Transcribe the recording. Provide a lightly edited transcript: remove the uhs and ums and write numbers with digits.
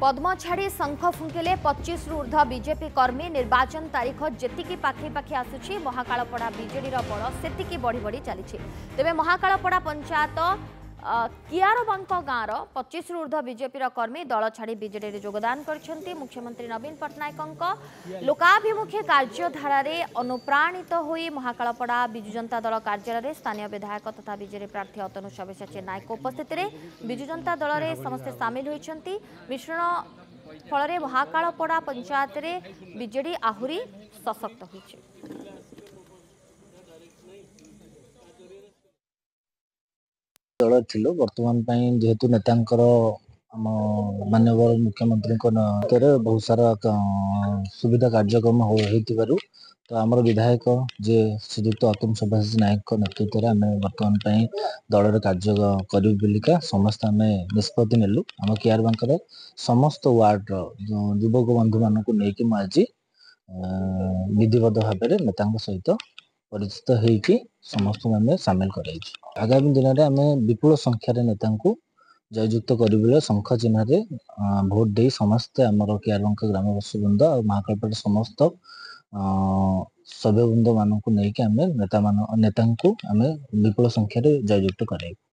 पद्म छाड़ी शंख फुंकिले 25 रु ऊर्ध्व बीजेपी कर्मी निर्वाचन तारीख जेतिकी पाखे पाखे आसुची महाकालपड़ा बीजेडी बल सेतिकी बढ़ी बढ़ी चली तेबे महाकालपड़ा पंचायत कियारबांक गाँवर 25 रु ऊर्ध्व बीजेपी कर्मी दल छाड़ी बीजेडी योगदान करछंती। मुख्यमंत्री नवीन पट्टनायक लोकाभिमुखी कार्यधारा अनुप्राणित होई महाकालपड़ा बिजु जनता दल कार्यालय स्थानीय विधायक तथा बीजेडी प्रार्थी अतनु सब्यसाची नायक उपस्थित बिजु जनता दल में समस्ते सामिल होती मिश्रण फल महाकालपड़ा पंचायत बीजेडी आहुरी सशक्त होइछि। दल थिलो वर्तमान जेहेतु नेतांकर आम माननीय मुख्यमंत्री बहुत सारा सुविधा कार्यक्रम हो तो आमर विधायक जे श्रीयुक्त अतुल सब्यसाची नायक नेतृत्व में आम बर्तमान दल कार्य करा समस्त आम निष्पत्ति नेलु। आम कियारबांक समस्त वार्ड युवक बंधु मान नहीं आज विधिवत भाव में नेता सहित परिचित होगी समस्त आम सामिल कर आगामी दिन में आम विपुल संख्यार नेता जययुक्त कर शंख चिन्ह भोट दे समस्ते आमर कियारबांक ग्रामवासी वृंद और महाकालपड़ा समस्त सभ्य वृंद मानक नहीं आम नेता आम विपुल संख्यार जययुक्त कर।